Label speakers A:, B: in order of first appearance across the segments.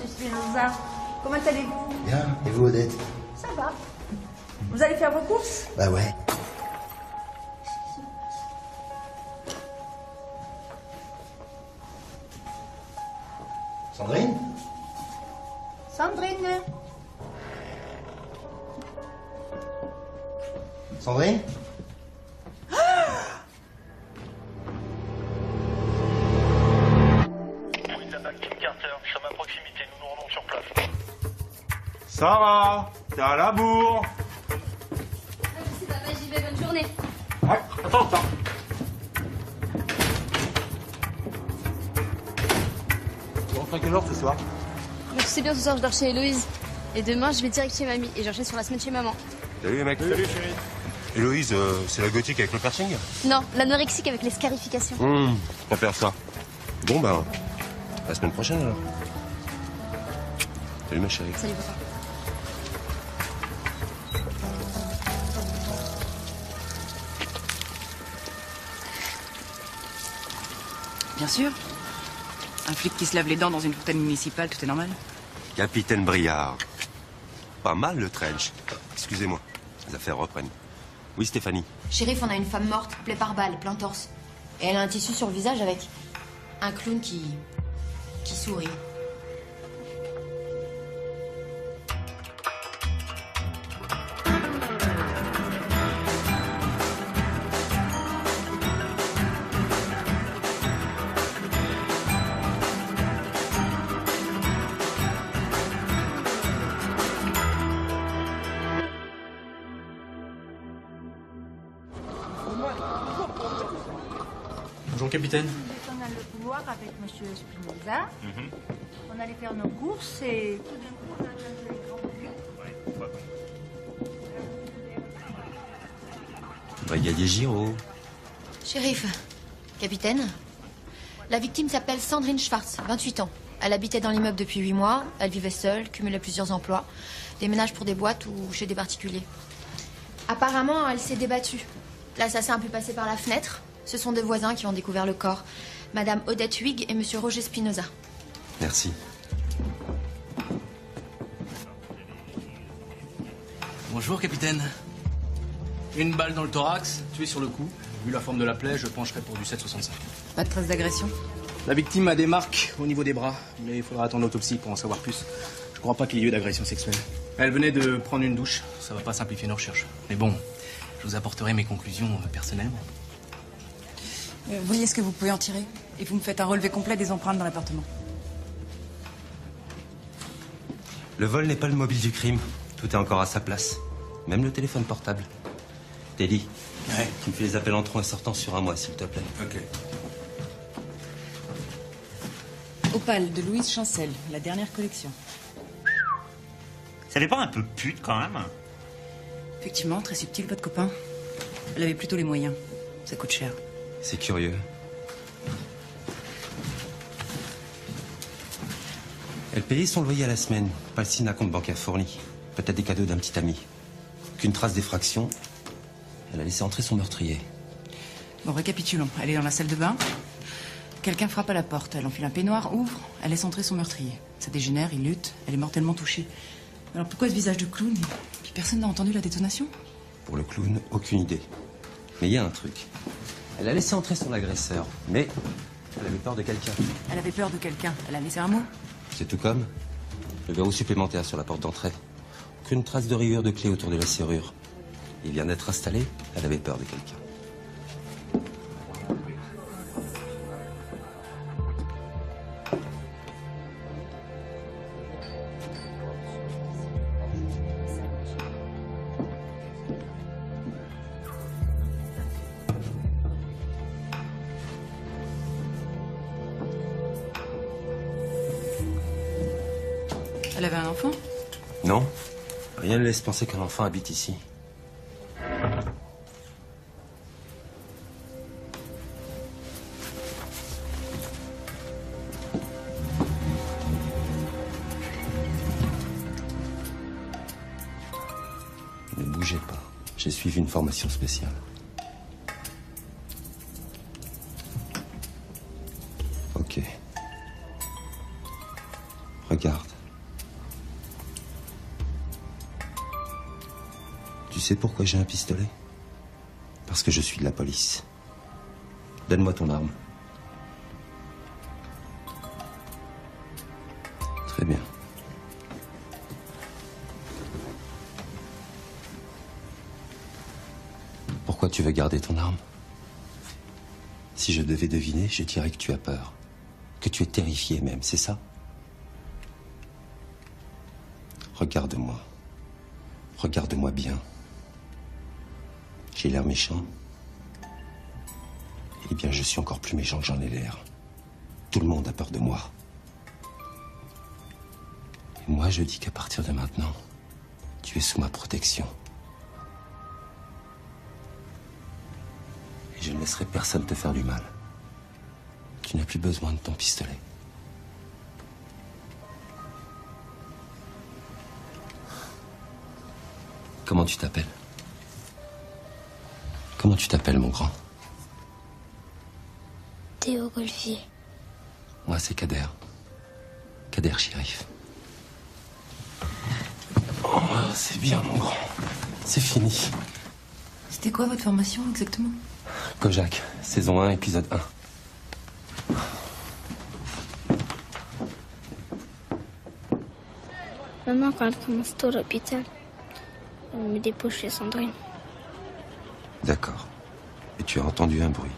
A: monsieur Spinoza. Comment allez-vous?
B: Bien, et vous, Odette?
A: Ça va. Vous allez faire vos courses?
B: Bah ouais. Sandrine?
A: Sandrine?
B: Sandrine?
C: Sommes à proximité, nous nous rendons sur place.
D: Sarah, t'es à la bourre.
E: C'est papa, j'y vais, bonne journée.
D: Ouais, attends. Tu rentres à quelle heure ce soir?
E: Tu sais bien, ce soir, je dors chez Héloïse. Et demain, je vais direct chez mamie. Et j'enchaîne sur la semaine chez maman.
D: Salut les mecs. Salut chérie. Héloïse, c'est la gothique avec le piercing?
E: Non, l'anorexique avec les scarifications.
D: Je préfère ça. Bon ben, la semaine prochaine alors. Salut ma chérie.
E: Salut papa.
F: Bien sûr. Un flic qui se lave les dents dans une fontaine municipale, tout est normal.
D: Capitaine Briard. Pas mal le trench. Excusez-moi, les affaires reprennent. Oui Stéphanie.
G: Shérif, on a une femme morte, plaie par balle, plein torse. Et elle a un tissu sur le visage avec un clown qui sourit.
H: Bonjour capitaine.
A: On a le couloir avec monsieur Spinoza. On allait faire nos courses et tout d'un coup, on a entendu les grands bruits.
D: Brigadier Giraud.
G: Shérif, capitaine, la victime s'appelle Sandrine Schwartz, 28 ans. Elle habitait dans l'immeuble depuis 8 mois. Elle vivait seule, cumulait plusieurs emplois. Des ménages pour des boîtes ou chez des particuliers. Apparemment, elle s'est débattue. L'assassin a pu passer par la fenêtre. Ce sont des voisins qui ont découvert le corps. Madame Odette Huyghe et monsieur Roger Spinoza.
D: Merci.
H: Bonjour capitaine. Une balle dans le thorax, tué sur le coup. Vu la forme de la plaie, je pencherai pour du 7,65.
F: Pas de trace d'agression.
H: La victime a des marques au niveau des bras, mais il faudra attendre l'autopsie pour en savoir plus. Je crois pas qu'il y ait eu d'agression sexuelle. Elle venait de prendre une douche, ça va pas simplifier nos recherches. Mais bon, je vous apporterai mes conclusions personnellement.
F: Voyez ce que vous pouvez en tirer. Et vous me faites un relevé complet des empreintes dans l'appartement.
I: Le vol n'est pas le mobile du crime. Tout est encore à sa place. Même le téléphone portable. Teddy,
H: Ouais.
I: tu me fais les appels entrants et sortants sur un mois, s'il te plaît.
H: Ok.
F: Opale de Louise Chancel, la dernière collection.
J: Ça dépend un peu pute quand même.
F: Effectivement, très subtil, votre copain. Elle avait plutôt les moyens. Ça coûte cher.
I: C'est curieux. Elle payait son loyer à la semaine. Pas le signe d'un compte bancaire fourni. Peut-être des cadeaux d'un petit ami. Aucune trace d'effraction. Elle a laissé entrer son meurtrier.
F: Bon, récapitulons. Elle est dans la salle de bain. Quelqu'un frappe à la porte. Elle enfile un peignoir, ouvre. Elle laisse entrer son meurtrier. Ça dégénère, il lutte. Elle est mortellement touchée. Alors pourquoi ce visage de clown? Puis personne n'a entendu la détonation?
I: Pour le clown, aucune idée. Mais il y a un truc. Elle a laissé entrer son agresseur, mais elle avait peur de quelqu'un.
F: Elle avait peur de quelqu'un. Elle a laissé un mot.
I: C'est tout comme le verrou supplémentaire sur la porte d'entrée. Aucune trace de rayure de clé autour de la serrure. Il vient d'être installé, elle avait peur de quelqu'un.
F: Elle avait un enfant?
I: Non, rien ne laisse penser qu'un enfant habite ici. Ne bougez pas, j'ai suivi une formation spéciale. Ok. Regarde. sais pourquoi j'ai un pistolet? Parce que je suis de la police. Donne-moi ton arme. Très bien. Pourquoi tu veux garder ton arme? Si je devais deviner, je dirais que tu as peur. Que tu es terrifié même, c'est ça? Regarde-moi. Regarde-moi bien. J'ai l'air méchant. Eh bien, je suis encore plus méchant que j'en ai l'air. Tout le monde a peur de moi. Et moi, je dis qu'à partir de maintenant, tu es sous ma protection. Et je ne laisserai personne te faire du mal. Tu n'as plus besoin de ton pistolet. Comment tu t'appelles? Comment tu t'appelles, mon grand?
B: Théo Golfier.
I: Moi, c'est Kader. Kader Chérif. Oh, c'est bien, mon grand. C'est fini.
F: C'était quoi votre formation exactement?
I: Kojak, saison 1, épisode 1.
B: Maman, quand elle commence tôt à l'hôpital, elle me dépose chez Sandrine.
I: D'accord. Et tu as entendu un bruit?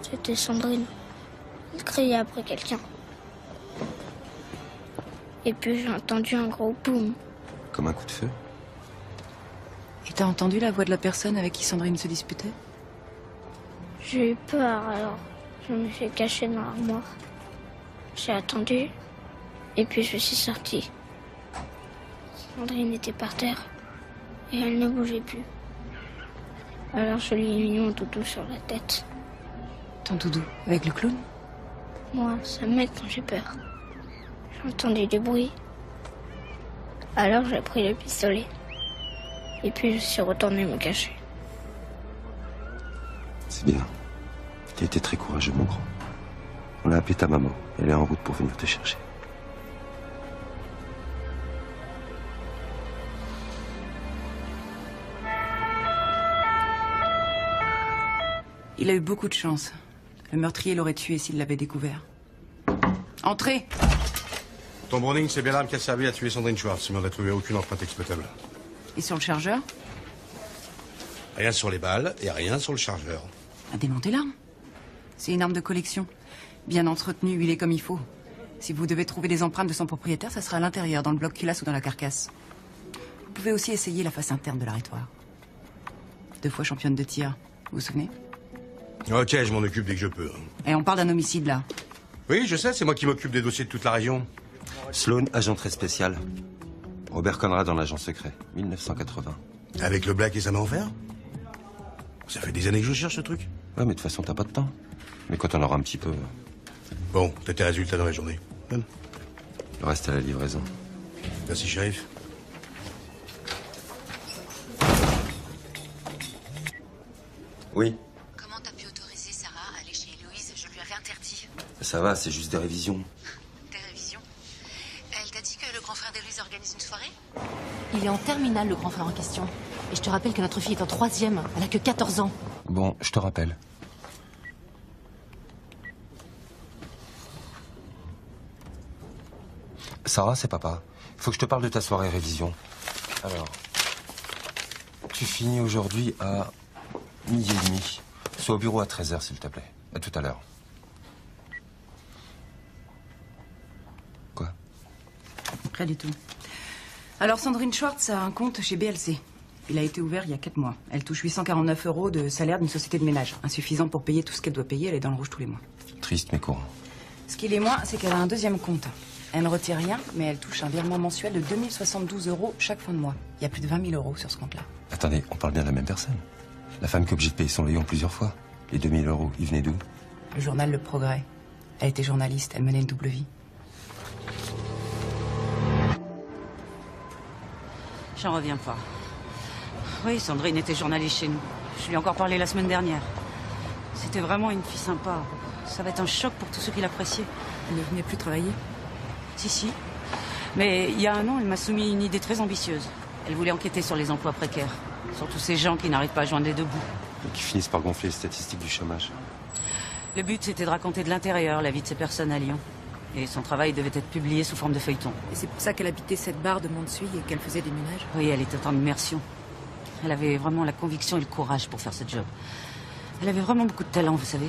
B: C'était Sandrine. Elle criait après quelqu'un. Et puis j'ai entendu un gros boum.
I: Comme un coup de feu?
F: Et t'as entendu la voix de la personne avec qui Sandrine se disputait?
B: J'ai eu peur, alors je me suis cachée dans l'armoire. J'ai attendu, et puis je suis sortie. Sandrine était par terre, et elle ne bougeait plus. Alors je lui ai mis mon doudou sur la tête.
F: Ton doudou, avec le clown?
B: Moi, ça m'aide quand j'ai peur. J'ai entendu du bruit. Alors j'ai pris le pistolet. Et puis je suis retournée me cacher.
I: C'est bien. Tu as été très courageux, mon grand. On a appelé ta maman. Elle est en route pour venir te chercher.
F: Il a eu beaucoup de chance. Le meurtrier l'aurait tué s'il l'avait découvert. Entrez!
J: Ton Browning, c'est bien l'arme qui a servi à tuer Sandrine Schwartz, mais on n'a trouvé aucune empreinte exploitable.
F: Et sur le chargeur?
J: Rien sur les balles et rien sur le chargeur.
F: À démonter l'arme. C'est une arme de collection. Bien entretenue, huilée comme il faut. Si vous devez trouver des empreintes de son propriétaire, ça sera à l'intérieur, dans le bloc culasse ou dans la carcasse. Vous pouvez aussi essayer la face interne de l'arrêtoire. 2 fois championne de tir, vous vous souvenez?
J: Ok, je m'en occupe dès que je peux.
F: Et on parle d'un homicide, là.
J: Oui, je sais, c'est moi qui m'occupe des dossiers de toute la région.
I: Sloan, agent très spécial. Robert Conrad dans l'agent secret, 1980.
J: Avec le black et sa main en fer? Ça fait des années que je cherche ce truc.
I: Ouais, mais de toute façon, t'as pas de temps. Mais quand on aura un petit peu...
J: Bon, t'as tes résultats dans la journée. Donne.
I: Le reste à la livraison.
J: Merci, shérif.
I: Oui.
K: Comment t'as pu autoriser Sarah à aller chez Héloïse? Je lui avais interdit.
I: Ça va, c'est juste des révisions.
K: Des révisions? Elle t'a dit que le grand frère d'Héloïse organise une soirée?
G: Il est en terminale, le grand frère en question. Et je te rappelle que notre fille est en 3e. Elle a que 14 ans.
I: Bon, je te rappelle. Sarah, c'est papa. Il faut que je te parle de ta soirée révision. Alors, tu finis aujourd'hui à 12h30. Sois au bureau à 13h, s'il te plaît. À tout à l'heure. Quoi?
F: Rien du tout. Alors, Sandrine Schwartz a un compte chez BLC. Il a été ouvert il y a 4 mois. Elle touche 849 € de salaire d'une société de ménage. Insuffisant pour payer tout ce qu'elle doit payer. Elle est dans le rouge tous les mois.
I: Triste, mais courant.
F: Ce qui l'est moins, c'est qu'elle a un 2e compte. Elle ne retire rien, mais elle touche un virement mensuel de 2072 € chaque fin de mois. Il y a plus de 20 000 € sur ce compte-là.
I: Attendez, on parle bien de la même personne. La femme qui est obligée de payer son loyer en plusieurs fois. Les 2000 €, ils venaient d'où?
F: Le journal Le Progrès. Elle était journaliste, elle menait une double vie.
L: J'en reviens pas. Oui, Sandrine était journaliste chez nous. Je lui ai encore parlé la semaine dernière. C'était vraiment une fille sympa. Ça va être un choc pour tous ceux qui l'appréciaient.
F: Elle ne venait plus travailler?
L: Si. Mais il y a un an, elle m'a soumis une idée très ambitieuse. Elle voulait enquêter sur les emplois précaires. Surtout ces gens qui n'arrivent pas à joindre les deux bouts.
D: Et qui finissent par gonfler les statistiques du chômage.
L: Le but, c'était de raconter de l'intérieur la vie de ces personnes à Lyon. Et son travail devait être publié sous forme de feuilleton.
F: Et c'est pour ça qu'elle habitait cette barre de Montsouis et qu'elle faisait des ménages?
L: Oui, elle était en immersion. Elle avait vraiment la conviction et le courage pour faire ce job. Elle avait vraiment beaucoup de talent, vous savez.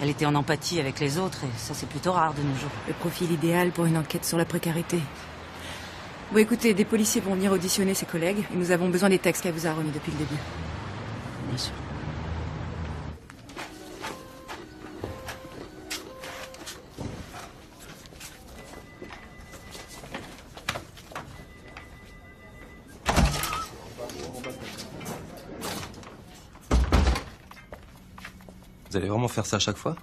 L: Elle était en empathie avec les autres, et ça, c'est plutôt rare de nos jours.
F: Le profil idéal pour une enquête sur la précarité. Bon, écoutez, des policiers vont venir auditionner ses collègues, et nous avons besoin des textes qu'elle vous a remis depuis le début.
L: Bien sûr.
D: Vous allez vraiment faire ça à chaque fois?